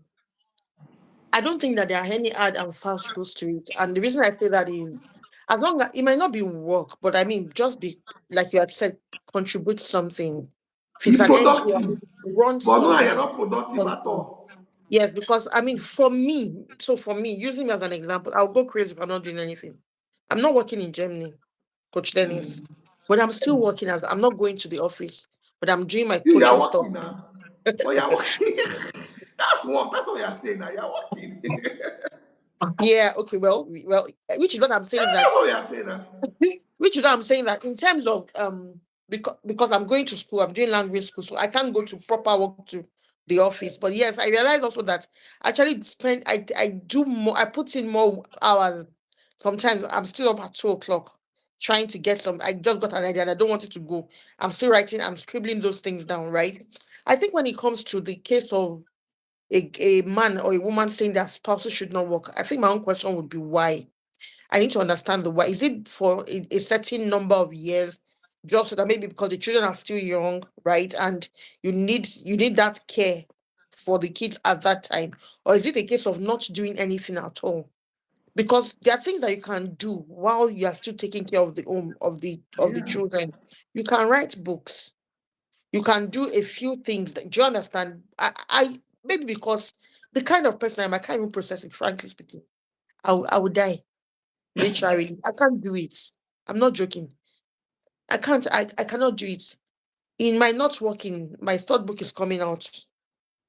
I don't think that there are any hard and fast rules to it. And the reason I say that is, as long as it might not be work, but I mean, just be like you had said, contribute something. If it's Be an NGO, productive. run But no, you're something, not productive at something. all. Yes, because I mean, for me, using me as an example, I'll go crazy if I'm not doing anything. I'm not working in Germany, Coach Dennis, but I'm still working as I'm not going to the office, but I'm doing my You're coaching stuff. working now. But you're working. That's one. That's what you're saying now. You're working. Yeah, okay, which is what I'm saying That's that what you're saying now. which is what I'm saying that in terms of because I'm going to school, I'm doing language school, so I can't go to proper work to the office. But yes, I realize also that actually I do more, I put in more hours. Sometimes I'm still up at 2 o'clock trying to get some. I just got an idea and I don't want it to go. I'm still writing, I'm scribbling those things down, right? I think when it comes to the case of a man or a woman saying their spouses should not work, I think my own question would be why. I need to understand the why. Is it for a certain number of years, just so that maybe because the children are still young, right? And you need that care for the kids at that time, or is it a case of not doing anything at all? Because there are things that you can do while you are still taking care of the home of the Yeah. children. You can write books. You can do a few things. Do you understand? I maybe because the kind of person I am, I can't even process it. Frankly speaking, I would die. Literally, I can't do it. I'm not joking. I can't. I cannot do it. In my not working, my third book is coming out.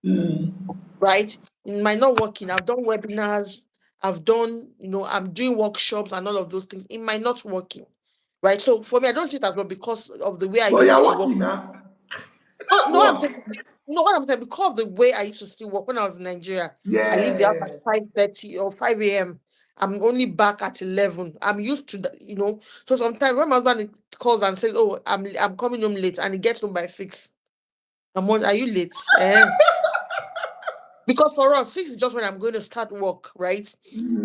Right. In my not working, I've done webinars. I've done. I'm doing workshops and all of those things. In my not working. right? So for me, I don't see it as well because of the way I But you're used to work. working now. No, That's no, I'm work. saying, no, what I'm saying, because of the way I used to still work when I was in Nigeria, I leave the house Yeah. at 5:30 or 5 a.m. I'm only back at 11. I'm used to that, you know. So sometimes when my husband calls and says, "Oh, I'm coming home late," and he gets home by 6, I'm on, "Are you late?" Because for us, 6 is just when I'm going to start work, right?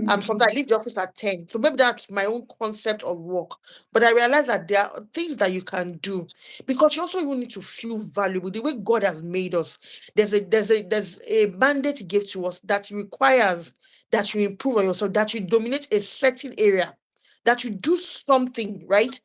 Sometimes I leave the office at 10. So maybe that's my own concept of work. But I realize that there are things that you can do because you also even need to feel valuable. The way God has made us, there's a mandate He gave to us that requires that you improve on yourself, that you dominate a certain area, that you do something, right?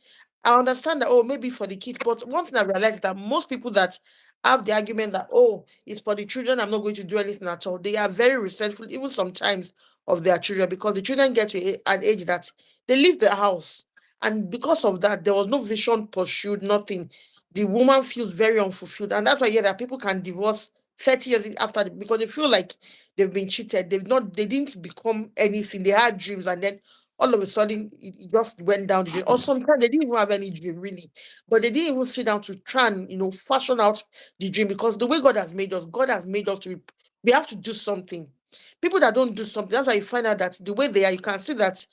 I understand that, oh, maybe for the kids, but one thing I realized is that most people that have the argument that, oh, it's for the children, I'm not going to do anything at all. They are very resentful, even sometimes of their children, because the children get to an age that they leave the house. And because of that, there was no vision pursued, nothing. The woman feels very unfulfilled. And that's why, yeah, that people can divorce 30 years after because they feel like they've been cheated. They didn't become anything. They had dreams and then all of a sudden it just went down the drain. Or sometimes they didn't even have any dream, really. But they didn't even sit down to try and, fashion out the dream because the way God has made us to, we have to do something. People that don't do something, that's why you find out that the way they are, you can see that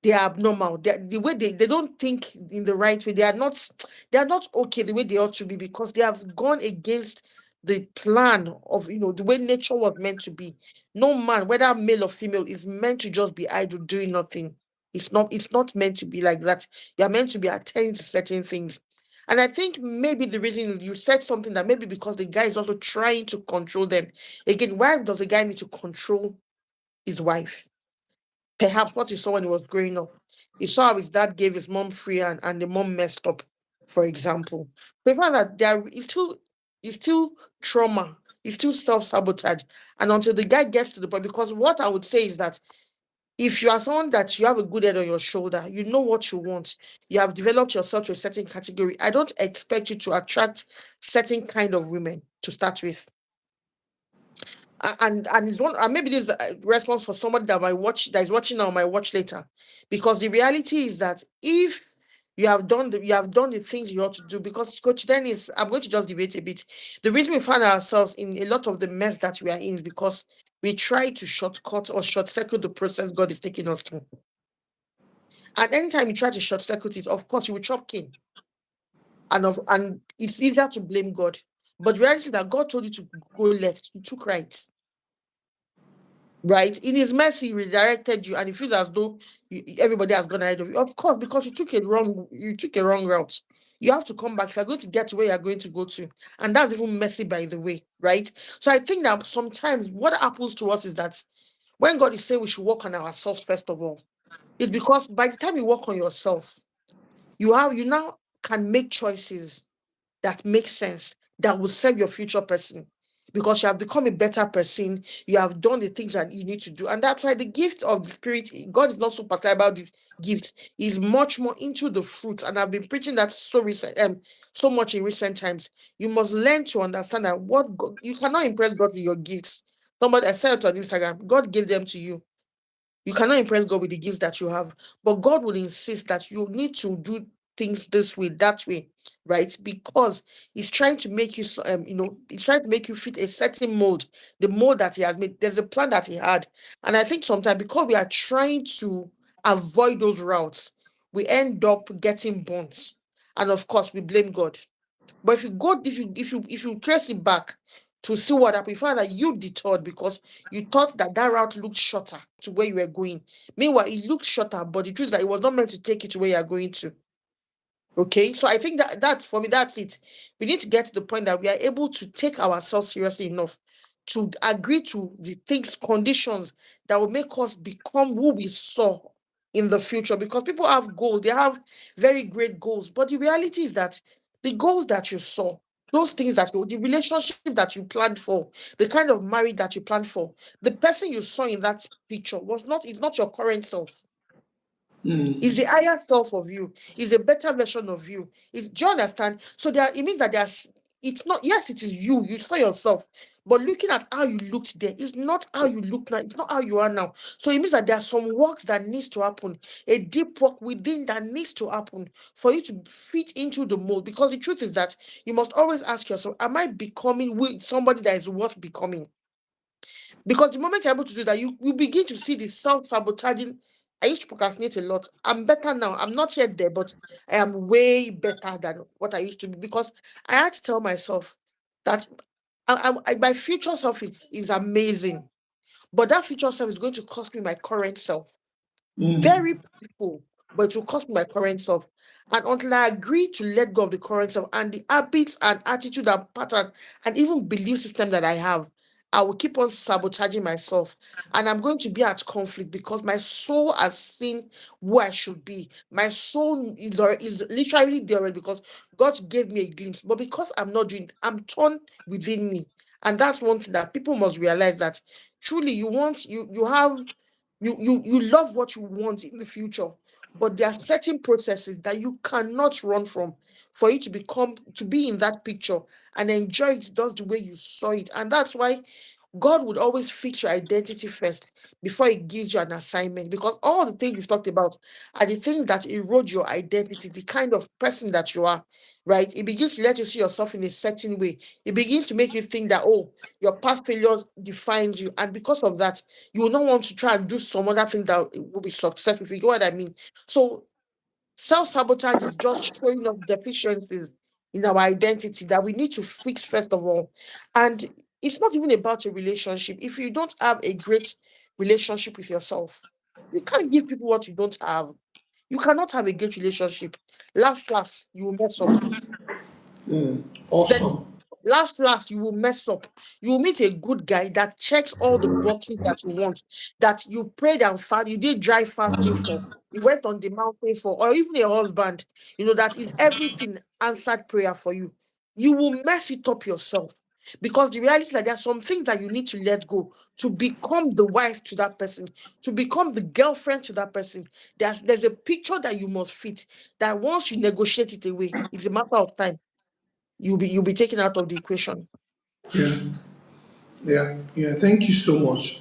they are abnormal. The way they don't think in the right way. They are not okay the way they ought to be because they have gone against the plan of the way nature was meant to be. No man, whether male or female, is meant to just be idle doing nothing. It's not meant to be like that. You are meant to be attending to certain things. And I think maybe the reason you said something that maybe because the guy is also trying to control them. Again, why does the guy need to control his wife? Perhaps what he saw when he was growing up. He saw how his dad gave his mom free and the mom messed up, for example. So he found that it's still trauma, it's still self-sabotage. And until the guy gets to the point, because what I would say is that if you are someone that you have a good head on your shoulder, you know what you want, you have developed yourself to a certain category, I don't expect you to attract certain kind of women to start with. And it's one, and maybe this is a response for somebody that is watching now might watch later, because the reality is that if you have done the things you ought to do, because Coach Dennis, I'm going to just debate a bit. The reason we find ourselves in a lot of the mess that we are in is because we try to shortcut or short circuit the process God is taking us through. And anytime you try to short circuit it, of course you will chop king, and it's easier to blame God. But the reality is that God told you to go left, you took right. Right? In his mercy, he redirected you, and it feels as though everybody has gone ahead of you. Of course, because you took a wrong route. You have to come back if you're going to get to where you're going to go to. And that's even messy, by the way, right? So I think that sometimes what happens to us is that when God is saying we should work on ourselves, first of all, it's because by the time you work on yourself, you now can make choices that makes sense, that will serve your future person. Because you have become a better person, you have done the things that you need to do. And that's why the gift of the Spirit, God is not so particular about the gift, He's much more into the fruit. And I've been preaching that so much in recent times. You must learn to understand that you cannot impress God with your gifts. Somebody, I said it on Instagram, God gave them to you. You cannot impress God with the gifts that you have, but God would insist that you need to do things this way, that way, right? Because He's trying to make you, He's trying to make you fit a certain mold, the mold that He has made. There's a plan that He had, and I think sometimes because we are trying to avoid those routes, we end up getting burnt, and of course, we blame God. But if you trace it back to see what happened, you find that you detoured because you thought that route looked shorter to where you were going. Meanwhile, it looked shorter, but the truth is that it was not meant to take you to where you are going to. Okay, so I think that for me, that's it. We need to get to the point that we are able to take ourselves seriously enough to agree to the things, conditions that will make us become who we saw in the future. Because people have goals, they have very great goals, but the reality is that the goals that you saw, those things the relationship that you planned for, the kind of marriage that you planned for, the person you saw in that picture is not your current self. Is the higher self of you, is a better version of you. Do you understand? So it means that it's not, yes, it is you. You saw yourself. But looking at how you looked there is not how you look now. It's not how you are now. So it means that there are some works that needs to happen, a deep work within that needs to happen for you to fit into the mold. Because the truth is that you must always ask yourself, am I becoming somebody that is worth becoming? Because the moment you're able to do that, you begin to see the self-sabotaging. I used to procrastinate a lot. I'm better now. I'm not yet there, but I am way better than what I used to be, because I had to tell myself that my future self is amazing, but that future self is going to cost me my current self. Mm. Very people, but it will cost me my current self. And until I agree to let go of the current self and the habits and attitude and pattern and even belief system that I have, I will keep on sabotaging myself. And I'm going to be at conflict because my soul has seen who I should be. My soul is literally there already because God gave me a glimpse. But because I'm not doing it, I'm torn within me. And that's one thing that people must realize, that truly you have you love what you want in the future, but there are certain processes that you cannot run from for you to be in that picture and enjoy it just the way you saw it. And that's why God would always fix your identity first before He gives you an assignment, because all the things we've talked about are the things that erode your identity, the kind of person that you are, right? It begins to let you see yourself in a certain way. It begins to make you think that, oh, your past failures defined you. And because of that, you will not want to try and do some other thing that will be successful. If you get what I mean. So self-sabotage is just showing us deficiencies in our identity that we need to fix first of all. And it's not even about a relationship. If you don't have a great relationship with yourself, you can't give people what you don't have. You cannot have a great relationship. Last, you will mess up. Mm. Then Awesome. last, you will mess up. You will meet a good guy that checks all the boxes that you want, that you prayed and fast, you did dry fasting for, you went on the mountain for, or even a husband, that is everything answered prayer for you. You will mess it up yourself. Because the reality is that there are some things that you need to let go to become the wife to that person, to become the girlfriend to that person. There's a picture that you must fit, that once you negotiate it away, it's a matter of time, you'll be taken out of the equation. Yeah. Yeah. Yeah. Thank you so much.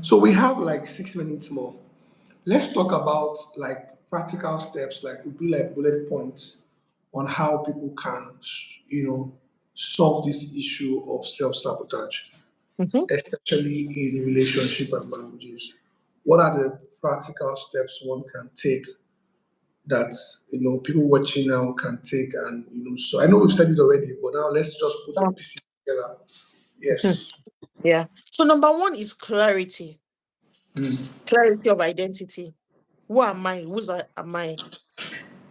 So we have like 6 minutes more. Let's talk about like practical steps, like we do like bullet points on how people can, solve this issue of self-sabotage, Mhm. especially in relationship and marriages. What are the practical steps one can take that people watching now can take, and so I know we've said it already, but now let's just put the Yeah. pieces together. Mhm. Yes. Yeah. So number one is clarity. Mm. Clarity of identity. Who am I? Am I?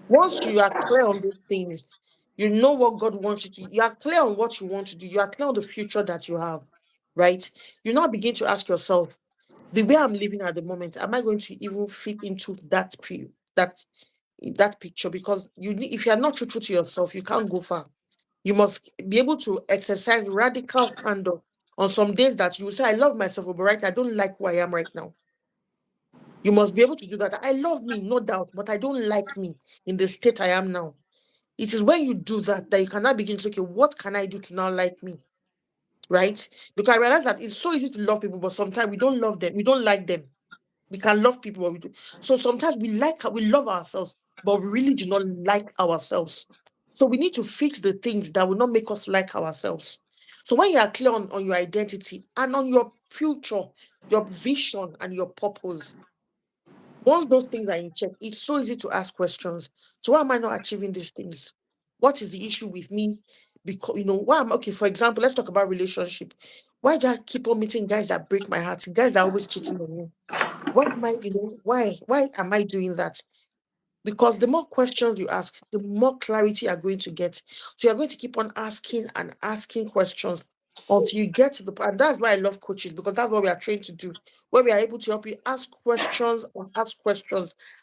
Once you are clear on these things, you know what God wants you to. You are clear on what you want to do. You are clear on the future that you have, right? You now begin to ask yourself, the way I'm living at the moment, am I going to even fit into that picture? Because if you are not truthful to yourself, you can't go far. You must be able to exercise radical candor on some days that you will say, I love myself, but right now, I don't like who I am right now. You must be able to do that. I love me, no doubt, but I don't like me in the state I am now. It is when you do that that you cannot begin to say, okay, what can I do to now like me? Right? Because I realize that it's so easy to love people, but sometimes we don't love them. We don't like them. We can love people, but we do. So sometimes we love ourselves, but we really do not like ourselves. So we need to fix the things that will not make us like ourselves. So when you are clear on your identity and on your future, your vision and your purpose, once those things are in check, it's so easy to ask questions. So why am I not achieving these things? What is the issue with me? Because why am okay, for example, let's talk about relationship. Why do I keep on meeting guys that break my heart? Guys that are always cheating on me? Why am I, why am I doing that? Because the more questions you ask, the more clarity you're going to get. So you're going to keep on asking and asking questions until you get to and that's why I love coaches, because that's what we are trained to do, where we are able to help you ask questions,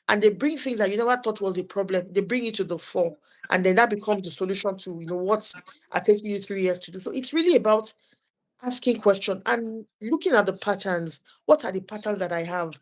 and they bring things that you never thought was a problem. They bring it to the fore, and then that becomes the solution to what are taking you 3 years to do. So it's really about asking questions and looking at the patterns. What are the patterns that I have?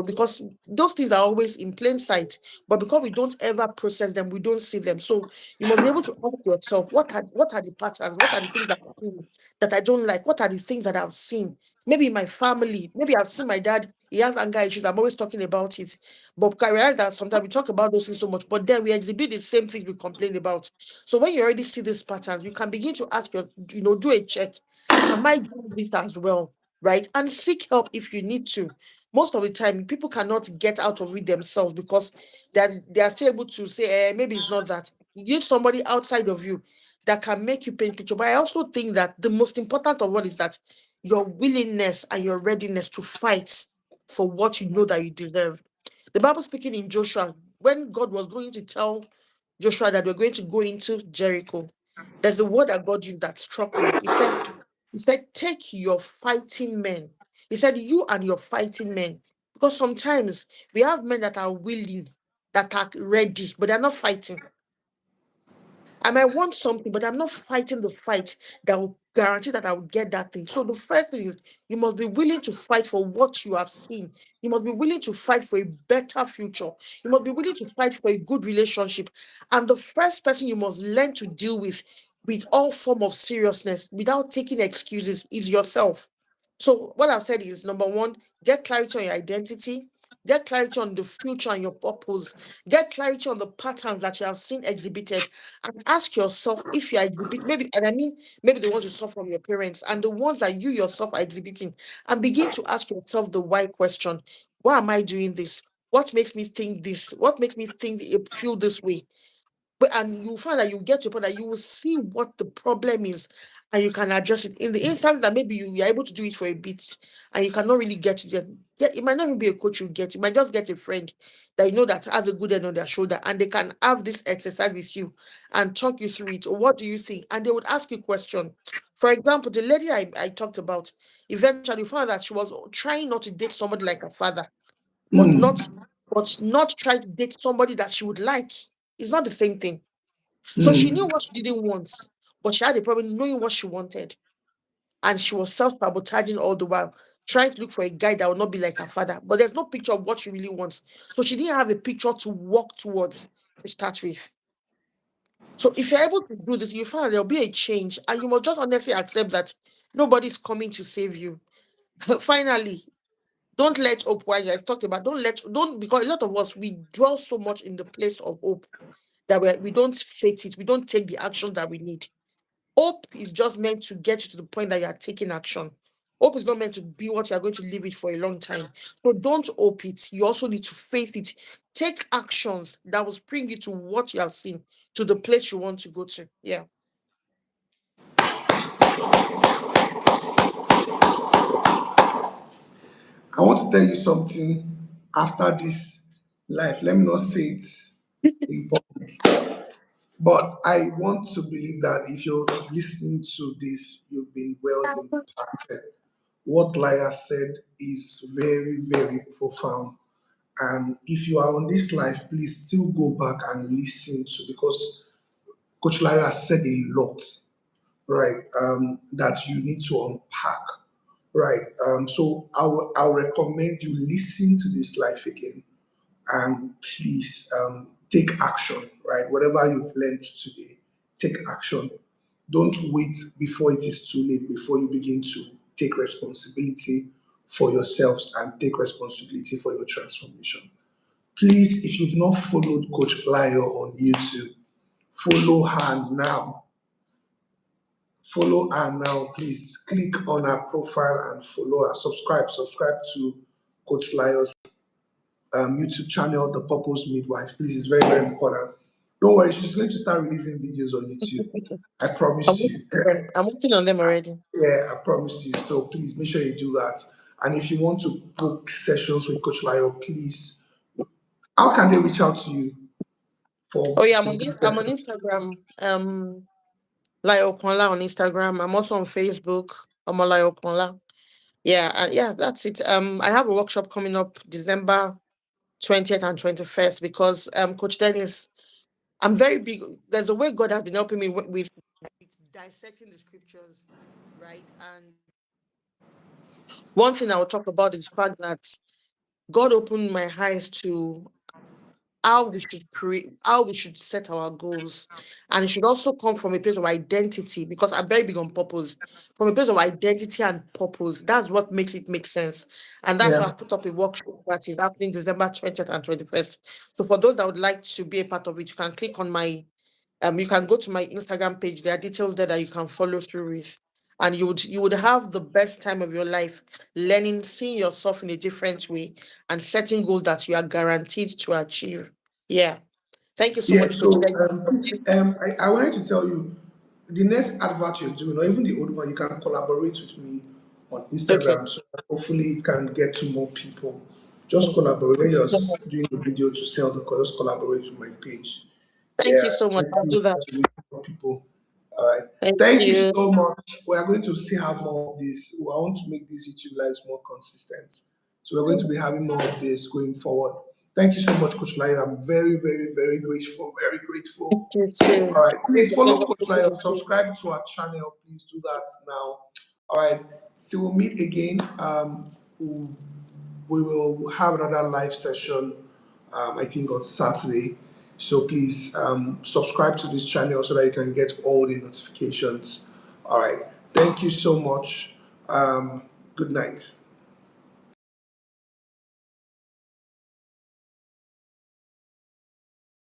because those things are always in plain sight, but because we don't ever process them, we don't see them. So you must be able to ask yourself, what are the patterns? What are the things that I do that I don't like? What are the things that I've seen? Maybe in my family, maybe I've seen my dad, he has anger issues. I'm always talking about it. But I realize that sometimes we talk about those things so much, but then we exhibit the same things we complain about. So when you already see these patterns, you can begin to ask do a check. Am I doing this as well? Right? And seek help if you need to. Most of the time, people cannot get out of it themselves because they are still able to say, maybe it's not that. You need somebody outside of you that can make you paint picture. But I also think that the most important of all is that your willingness and your readiness to fight for what you know that you deserve. The Bible speaking in Joshua, when God was going to tell Joshua that we're going to go into Jericho, there's the word that God used that struck me. He said, take your fighting men. He said, you and your fighting men. Because sometimes we have men that are willing, that are ready, but they're not fighting. I might want something, but I'm not fighting the fight that will guarantee that I will get that thing. So the first thing is you must be willing to fight for what you have seen. You must be willing to fight for a better future. You must be willing to fight for a good relationship. And the first person you must learn to deal with all form of seriousness without taking excuses is yourself. So what I've said is number one, get clarity on your identity, get clarity on the future and your purpose, get clarity on the patterns that you have seen exhibited, and ask yourself if you are exhibiting, maybe, and I mean, maybe the ones you saw from your parents and the ones that you yourself are exhibiting, and begin to ask yourself the why question. Why am I doing this? What makes me think this? What makes me think feel this way? But and you find that you get to a point that you will see what the problem is and you can address it. In the instance that maybe you are able to do it for a bit and you cannot really get it yet, it might not even be a coach you get. You might just get a friend that you know that has a good head on their shoulder and they can have this exercise with you and talk you through it. Or what do you think? And they would ask you a question. For example, the lady I talked about, eventually found that she was trying not to date somebody like her father, but not Mm, not try to date somebody that she would like. It's not the same thing. So she knew mm. what she didn't want, but she had a problem knowing what she wanted. And she was self-sabotaging all the while, trying to look for a guy that would not be like her father. But there's no picture of what she really wants. So she didn't have a picture to walk towards to start with. So if you're able to do this, you find there'll be a change. And you must just honestly accept that nobody's coming to save you. Finally, don't let hope, while I talked about, don't, because a lot of us, we dwell so much in the place of hope that we don't face it. We don't take the action that we need. Hope is just meant to get you to the point that you are taking action. Hope is not meant to be what you are going to live it for a long time. So don't hope it. You also need to faith it. Take actions that will bring you to what you have seen, to the place you want to go to. Yeah. I want to tell you something after this life. Let me not say it in public, but I want to believe that if you're listening to this, you've been well impacted. What Laya said is very, very profound. And if you are on this life, please still go back and listen to, because Coach Laya has said a lot, right? That you need to unpack, right? So I'll recommend you listen to this life again, and please take action, right? Whatever you've learned today, take action. Don't wait before it is too late, before you begin to take responsibility for yourselves and take responsibility for your transformation. Please, if you've not followed Coach Lyo on YouTube, follow her now. Follow her now, please. Click on her profile and follow her. Subscribe to Coach Lyo's YouTube channel, The Purpose Midwife. Please, it's very, very important. Don't worry, she's going to start releasing videos on YouTube. I I'm promise working you. on them. I'm working on them already. Yeah, I promise you. So please make sure you do that. And if you want to book sessions with Coach Lyo, please, how can they reach out to you Oh for yeah, to book I'm on sessions? Instagram. Layo Konla on Instagram. I'm also on Facebook. I'm on Layo Konla. Yeah, and yeah, that's it. I have a workshop coming up December 20th and 21st because Coach Dennis, I'm very big. There's a way God has been helping me with dissecting the scriptures, right? And one thing I will talk about is the fact that God opened my eyes to how we should create, how we should set our goals. And it should also come from a place of identity, because I'm very big on purpose. From a place of identity and purpose. That's what makes it make sense. And that's why Yeah. I put up a workshop that is happening December 20th and 21st. So for those that would like to be a part of it, you can click on my you can go to my Instagram page. There are details there that you can follow through with. And you would have the best time of your life learning, seeing yourself in a different way, and setting goals that you are guaranteed to achieve. Yeah. Thank you so Yeah, much, Coach. so Thank you. I wanted to tell you the next advert you're doing, or even the old one, you can collaborate with me on Okay. Instagram so that hopefully it can get to more people. Just Mm. collaborate. When you're doing the video to sell the course, just collaborate with my page. Thank you Yeah, so much. let's I'll see do that. how to reach more people. All right. Thank Thank you you. so much. We are going to still have more of this. I want to make these YouTube lives more consistent. So we're going to be having more of this going forward. Thank you so much, Coach Layo. I'm very, very, very grateful. Very grateful. Thank you too. All right. It's Please a follow pleasure Coach working Layo. with you. Subscribe to our channel. Please do that now. All right. So we'll meet again. We will have another live session, I think on Saturday. So please subscribe to this channel so that you can get all the notifications. All right. Thank you so much. Good night.